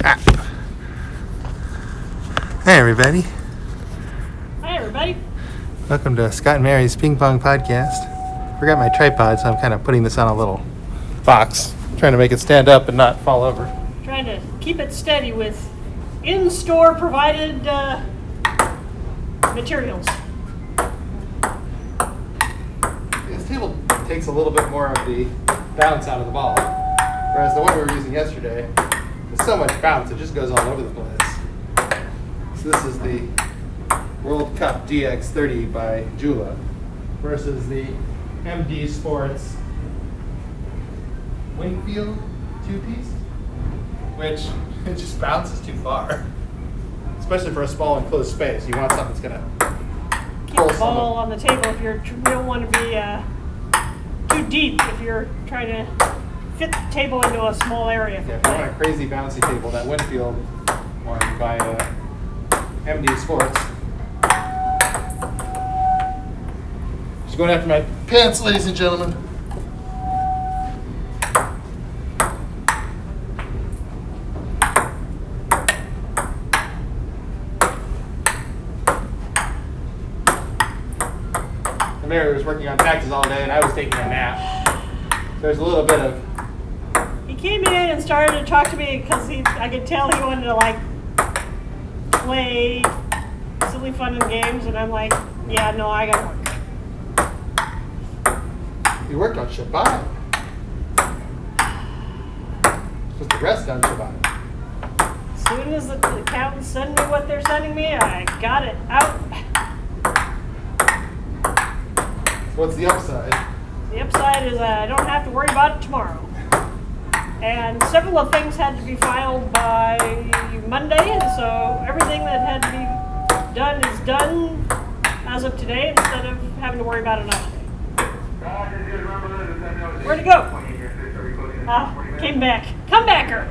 crap. Hi, everybody. Hi, everybody. Welcome to Scott and Mary's Ping Pong Podcast. Forgot my tripod, so I'm kind of putting this on a little box, trying to make it stand up and not fall over. Trying to keep it steady with in-store provided materials. This table takes a little bit more of the bounce out of the ball, whereas the one we were using yesterday, there's so much bounce, it just goes all over the place. So this is the World Cup DX30 by Jula versus the MD Sports Winfield two-piece, which it just bounces too far, especially for a small enclosed space. You want something that's gonna Keep the ball on the table if you don't want to be too deep if you're trying to fit the table into a small area. Yeah, if you want a crazy bouncy table, that Winfield one by MD Sports. Just going after my pants, ladies and gentlemen. Mary was working on taxes all day and I was taking a nap. There's a little bit of... He came in and started to talk to me because I could tell he wanted to play silly fun and games, and I'm like, yeah, no, I gotta work. You worked on Shabbat. Supposed to rest on Shabbat. As soon as the accountants send me what they're sending me, I got it out. What's the upside? The upside is I don't have to worry about it tomorrow. And several of things had to be filed by Monday, and so everything that had to be done is done as of today instead of having to worry about it on Monday. Where'd it go? Came back. Come backer!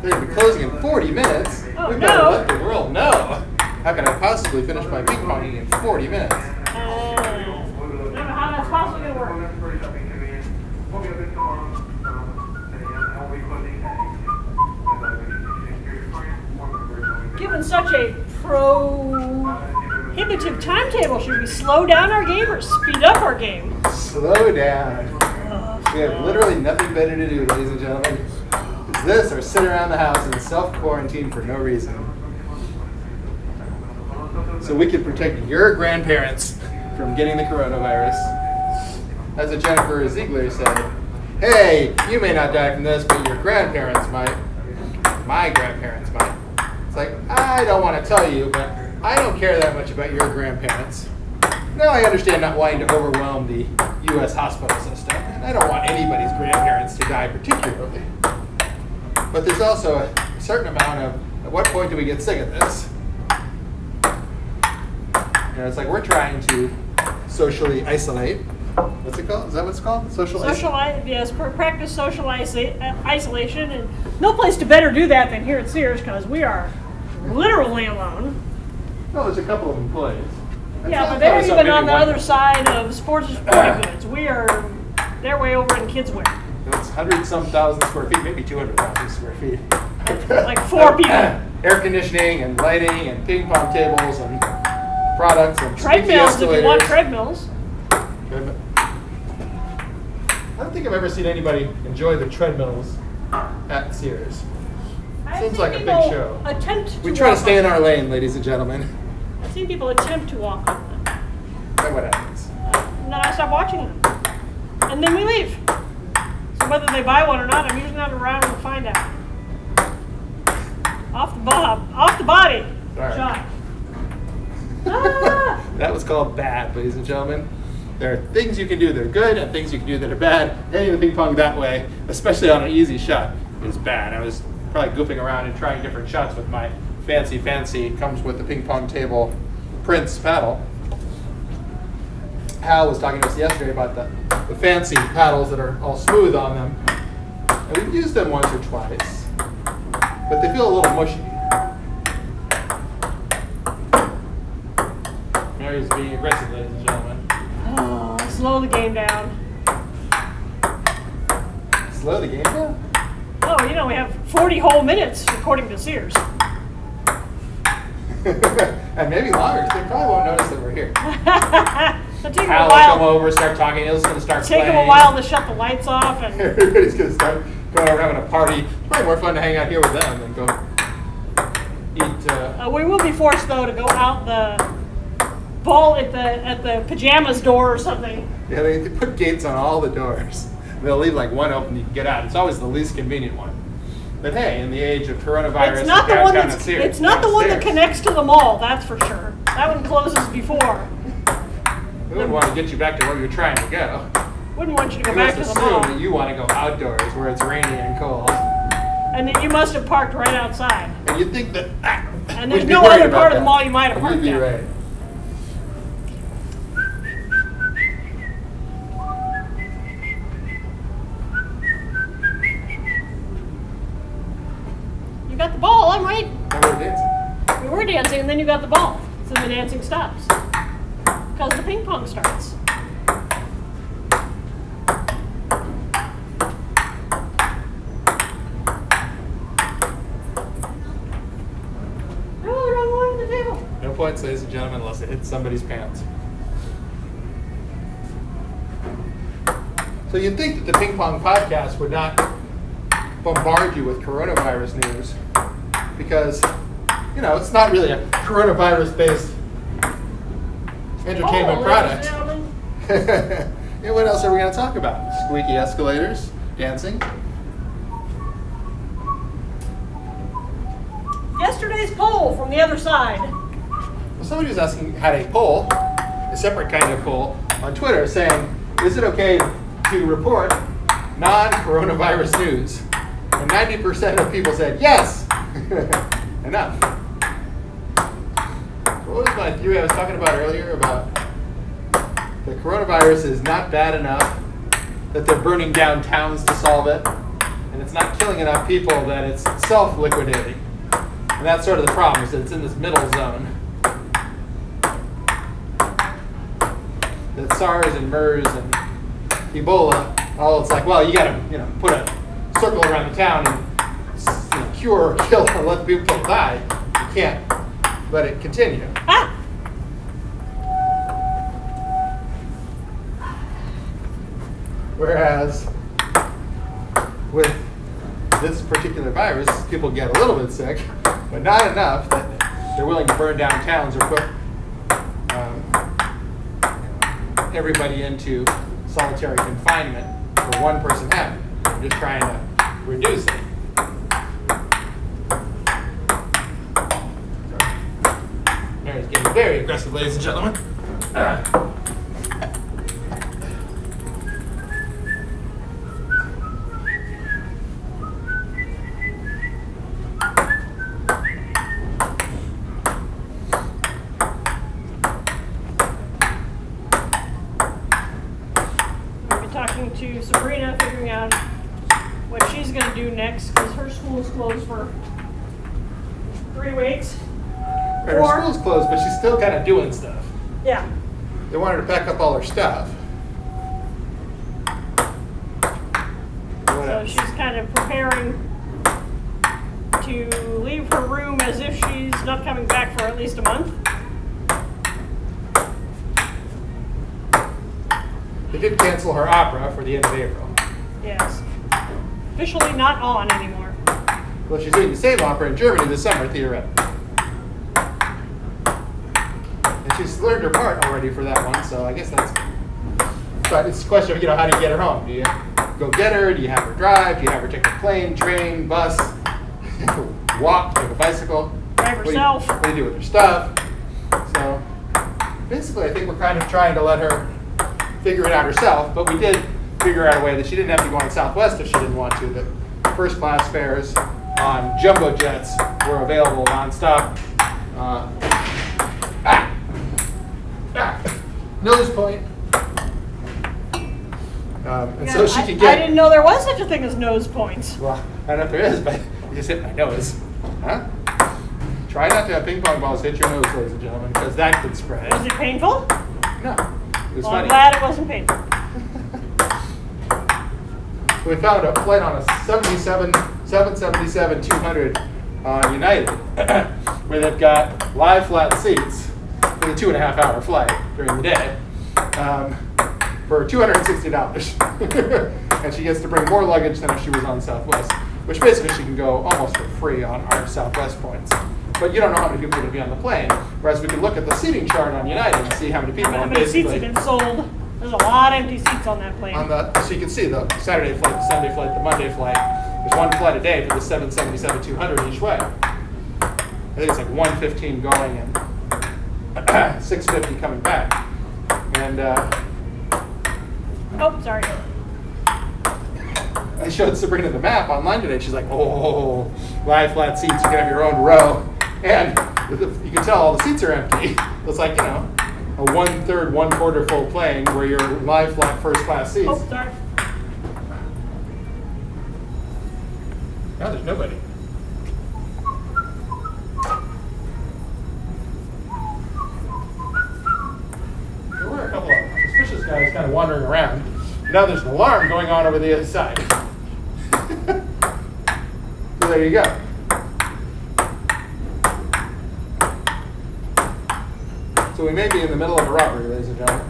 They're going to be closing in 40 minutes. Oh, We've got to no. let the world know. How can I possibly finish my ping ponging in 40 minutes? I don't know how that's possibly going to work. Given such a prohibitive timetable, should we slow down our game or speed up our game? Slow down. We have literally nothing better to do, ladies and gentlemen. It's this or sit around the house and self-quarantine for no reason. So we can protect your grandparents from getting the coronavirus. As Jennifer Ziegler said, hey, you may not die from this, but your grandparents might. My grandparents might. It's like, I don't want to tell you, but I don't care that much about your grandparents. Now I understand not wanting to overwhelm the U.S. hospital system, and I don't want anybody's grandparents to die particularly. But there's also a certain amount of, at what point do we get sick of this? It's like we're trying to socially isolate. What's it called? Is that what it's called? Yes, practice social isolation, and no place to better do that than here at Sears because we are literally alone. No, there's a couple of employees. Yeah, but they're even on the other side of sports and sporting goods. They're way over in kids' wear. It's 100-some thousand square feet, maybe 200,000 square feet. Like 4 people. Air conditioning and lighting and ping pong tables and products and treadmills if you want treadmills. I don't think I've ever seen anybody enjoy the treadmills at Sears. Seems like a big show. We try to stay in our lane, ladies and gentlemen. I've seen people attempt to walk on them. Then what happens? And then I stop watching them. And then we leave. So whether they buy one or not, I'm usually not around to find out. Off the body. Sorry. Shot. Ah! That was called bad, ladies and gentlemen. There are things you can do that are good and things you can do that are bad. Hitting the ping pong that way, especially on an easy shot, is bad. I was probably goofing around and trying different shots with my fancy, comes with the ping pong table Prince paddle. Hal was talking to us yesterday about the fancy paddles that are all smooth on them. And we've used them once or twice, but they feel a little mushy. Mary's being aggressive, ladies and gentlemen. Oh, slow the game down. Slow the game down? Oh, you know, we have 40 whole minutes according to Sears. And maybe longer, because they probably won't notice that we're here. It'll take Al them a will come while. over, start talking, Il's going to start Take playing. them a while to shut the lights off, and Everybody's going to start going over having a party. It's probably more fun to hang out here with them than go eat. we will be forced though to go out the ball at the pajamas door or something. Yeah, they put gates on all the doors. They'll leave like one open you can get out. It's always the least convenient one. But hey, in the age of coronavirus, It's not the one that's Sears, it's not the one that downstairs. connects to the mall. That's for sure. That one closes before. We wouldn't want to get you back to where you're trying to go. Wouldn't want you to go We back must to the assume mall. that you want to go outdoors where it's rainy and cold. And that you must have parked right outside. And you'd think that. And we'd there's be no worried other about part of the that. mall you might have And parked you'd be at. right. You got the ball, I'm right. And we're dancing. We were dancing and then you got the ball. So the dancing stops. Because the ping pong starts. Oh, the wrong one on the table. No points, ladies and gentlemen, unless it hits somebody's pants. So you'd think that the Ping Pong podcast would not bombard you with coronavirus news because, you know, it's not really a coronavirus-based entertainment Oh, product. ladies and gentlemen. Yeah, what else are we going to talk about? Squeaky escalators, dancing. Yesterday's poll from the other side. Well, somebody was asking, had a poll, a separate kind of poll, on Twitter saying, is it okay to report non-coronavirus news? And 90% of people said, yes! Enough. What was my theory I was talking about earlier about the coronavirus is not bad enough that they're burning down towns to solve it, and it's not killing enough people that it's self-liquidating. And that's sort of the problem, is that it's in this middle zone. That SARS and MERS and Ebola, all it's like, well, you gotta, put a circle around the town and cure or kill and let the people die. You can't let it continue. Ah! Whereas with this particular virus, people get a little bit sick, but not enough that they're willing to burn down towns or put everybody into solitary confinement for one person having it. They're just trying to reduce it. Mary's getting very aggressive, ladies and gentlemen. To Sabrina, figuring out what she's going to do next because her school's closed for 3 weeks. Her school's closed, but she's still kind of doing stuff. Yeah. They want her to pack up all her stuff. So she's kind of preparing to leave her room as if she's not coming back for at least a month. They did cancel her opera for the end of April. Yes. Officially not on anymore. Well, she's doing the same opera in Germany this summer, theoretically. And she's learned her part already for that one, so I guess that's good. But it's a question of, how do you get her home? Do you go get her? Do you have her drive? Do you have her take a plane, train, bus, walk, take a bicycle? Drive herself. What do you do with her stuff? So basically, I think we're kind of trying to let her figure it out herself, but we did figure out a way that she didn't have to go on Southwest if she didn't want to. That first class fares on jumbo jets were available nonstop. Nose point. And so she could get. I didn't know there was such a thing as nose points. Well, I don't know if there is, but you just hit my nose. Huh? Try not to have ping pong balls hit your nose, ladies and gentlemen, because that could spread. Was it painful? No. It was Well, I'm funny. glad it wasn't paper. We found a flight on a 777-200 on United, where they've got live flat seats for the 2.5-hour flight during the day for $260. And she gets to bring more luggage than if she was on Southwest, which basically she can go almost for free on our Southwest points. But you don't know how many people are going to be on the plane, whereas we can look at the seating chart on United and see how many people. How many seats have been sold? There's a lot of empty seats on that plane. So you can see the Saturday flight, the Sunday flight, the Monday flight. There's one flight a day for the 777-200 each way. I think it's like 115 going and 650 coming back. And oh, sorry. I showed Sabrina the map online today. She's like, oh, live flat seats, you can have your own row. And you can tell all the seats are empty. It's like, you know, a 1/3, 1/4 full plane where you're live flat first class seats. Oh, sorry. Now there's nobody. There were a couple of suspicious guys kind of wandering around. Now there's an alarm going on over the other side. So there you go. So we may be in the middle of a robbery, ladies and gentlemen.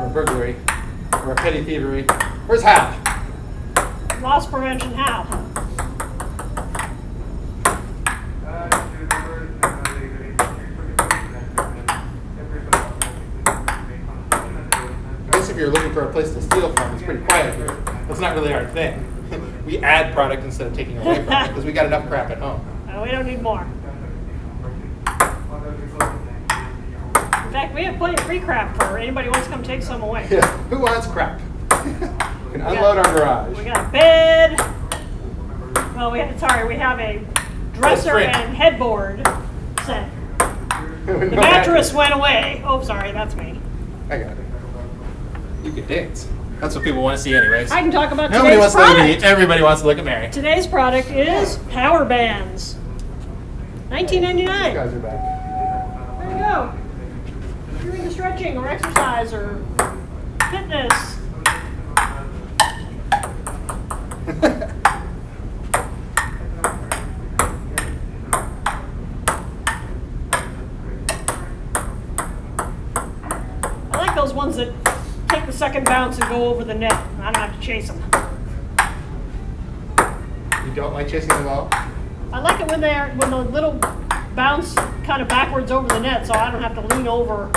Or a burglary. Or a petty thievery. Where's Hal? Loss prevention, how? I guess if you're looking for a place to steal from, it's pretty quiet here. That's not really our thing. We add product instead of taking away product because we got enough crap at home. We don't need more. In fact, we have plenty of free crap for anybody who wants to come take some away. Yeah. Who wants crap? We can unload our garage. We got a bed. Well, we have a dresser and headboard set. No The mattress went away. Oh, sorry, that's me. I got it. You can dance. That's what people want to see anyways. I can talk about Nobody today's wants to look at product. me. Everybody wants to look at Mary. Today's product is power bands. You $19.99. guys are back. There you go. If you're into stretching or exercise or fitness. I like those ones that take the second bounce and go over the net. I don't have to chase them. You don't like chasing the ball? I like it when the little bounce kind of backwards over the net, so I don't have to lean over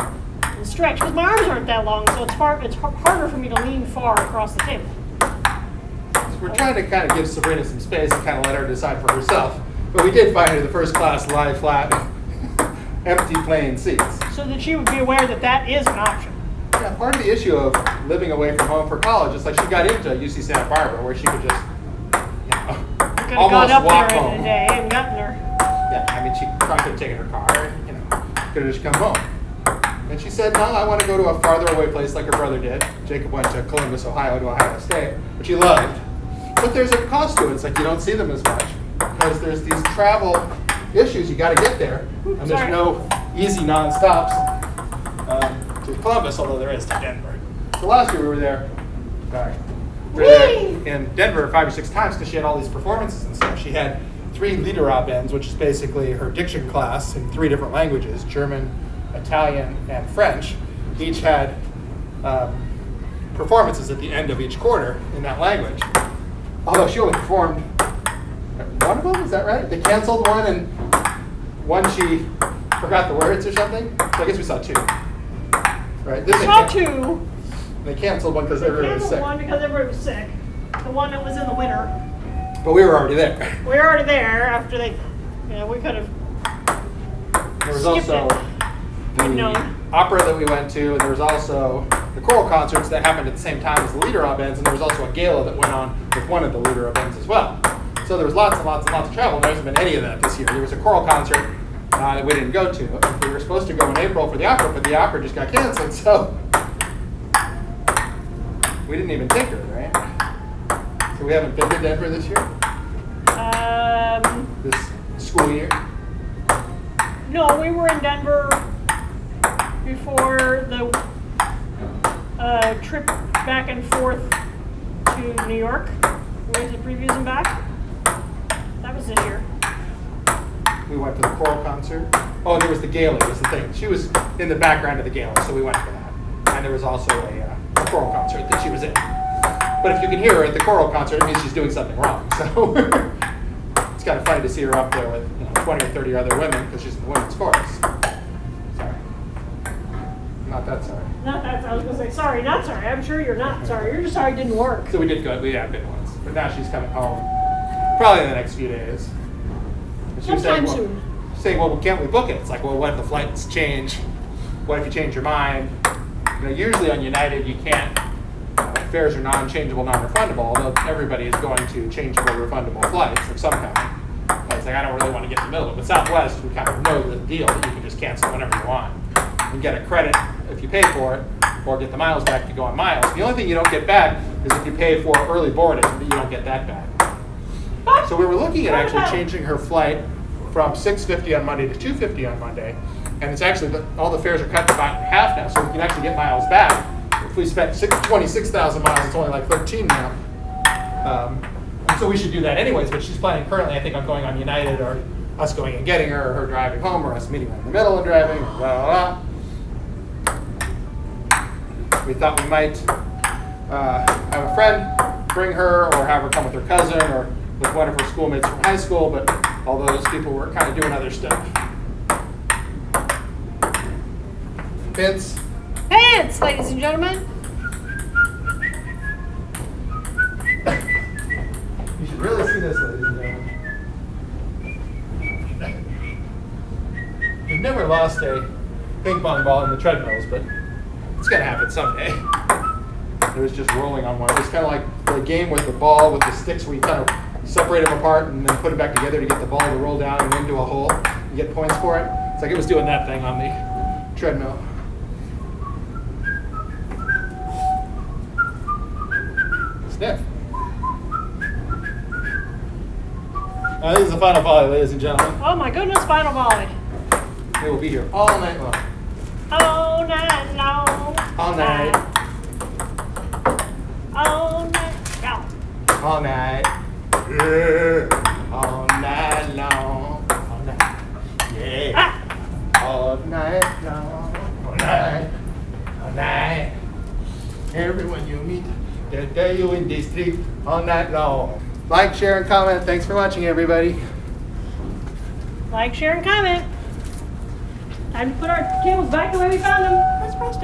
and stretch. Because my arms aren't that long, so it's harder for me to lean far across the table. So we're trying to kind of give Sabrina some space and kind of let her decide for herself. But we did find her the first class lie flat, empty plane seats. So that she would be aware that that is an option. Yeah, part of the issue of living away from home for college is like she got into UC Santa Barbara where she could just, Could have almost gone up walk there in home. a day and gotten her. Yeah, I mean, she probably could have taken her car, could have just come home. And she said, no, I want to go to a farther away place like her brother did. Jacob went to Columbus, Ohio to Ohio State, which he loved. But there's a cost to it. It's like you don't see them as much because there's these travel issues. You got to get there. And there's Sorry. no easy non-stops to Columbus, although there is to Denver. So last year we were there. Sorry. We were there in Denver 5 or 6 times because she had all these performances and stuff. She had 3 Liederabends, which is basically her diction class in 3 different languages, German, Italian, and French. Each had performances at the end of each quarter in that language. Although she only performed one of them, is that right? They canceled one and one she forgot the words or something. So I guess we saw 2. Right? Then Saw 2. They canceled one because They everybody was canceled sick. one because everybody was sick. The one that was in the winter. But we were already there. We were already there after they, we could have. There was Skipped also it. the No. opera that we went to, and there was also the choral concerts that happened at the same time as the Liederabends, and there was also a gala that went on with one of the Liederabends as well. So there was lots and lots and lots of travel, and there hasn't been any of that this year. There was a choral concert that we didn't go to. We were supposed to go in April for the opera, but the opera just got canceled, so we didn't even take her, right? So we haven't been to Denver this year, Um, this school year. no, we were in Denver. before the trip back and forth to New York. We went to the previews and back. That was this year. We went to the choral concert. Oh, there was the gala, was the thing. She was in the background of the gala, so we went to that. And there was also a choral concert that she was in. But if you can hear her at the choral concert, it means she's doing something wrong. So it's kind of funny to see her up there with 20 or 30 other women because she's in the women's chorus. Sorry. Not that sorry. Not that, I was going to say, sorry, not sorry. I'm sure you're not sorry. You're just sorry it didn't work. So we did good. We have been once. But now she's coming home probably in the next few days. And she was Sometime saying, soon. Saying, well, can't we book it? It's like, well, what if the flights change? What if you change your mind? Usually on United, you can't. Fares are non-changeable, non-refundable, although everybody is going to changeable, refundable flights of some kind. It's like, I don't really want to get in the middle of it. But Southwest, we kind of know the deal that you can just cancel whenever you want and get a credit if you pay for it, or get the miles back to go on miles. The only thing you don't get back is if you pay for early boarding, but you don't get that back. So we were looking at actually changing her flight from $6.50 on Monday to $2.50 on Monday, and it's actually all the fares are cut to about half now, so we can actually get miles back. If we spent 26,000 miles, it's only like 13 now. So we should do that anyways, but she's planning currently, I think, on going on United, or us going and getting her, or her driving home, or us meeting her in the middle and driving, or blah, blah, blah. We thought we might have a friend bring her, or have her come with her cousin, or with one of her schoolmates from high school, but all those people were kind of doing other stuff. Vince? Pants, ladies and gentlemen. You should really see this, ladies and gentlemen. We've never lost a ping pong ball in the treadmills, but it's going to happen someday. It was just rolling on one. It was kind of like the game with the ball with the sticks where you kind of separate them apart and then put it back together to get the ball to roll down and into a hole and get points for it. It's like it was doing that thing on the treadmill. Sniff. This is the final volley, ladies and gentlemen. Oh my goodness, final volley. We will be here all night long. All night long. All night. All night long. All night. Yeah. All night long. All night. Yeah. Ah. All night long. All night. All night. Everyone you meet, they'll tell you in the street all night long. Like, share, and comment. Thanks for watching, everybody. Like, share, and comment. Time to put our cables back the way we found them. Let's press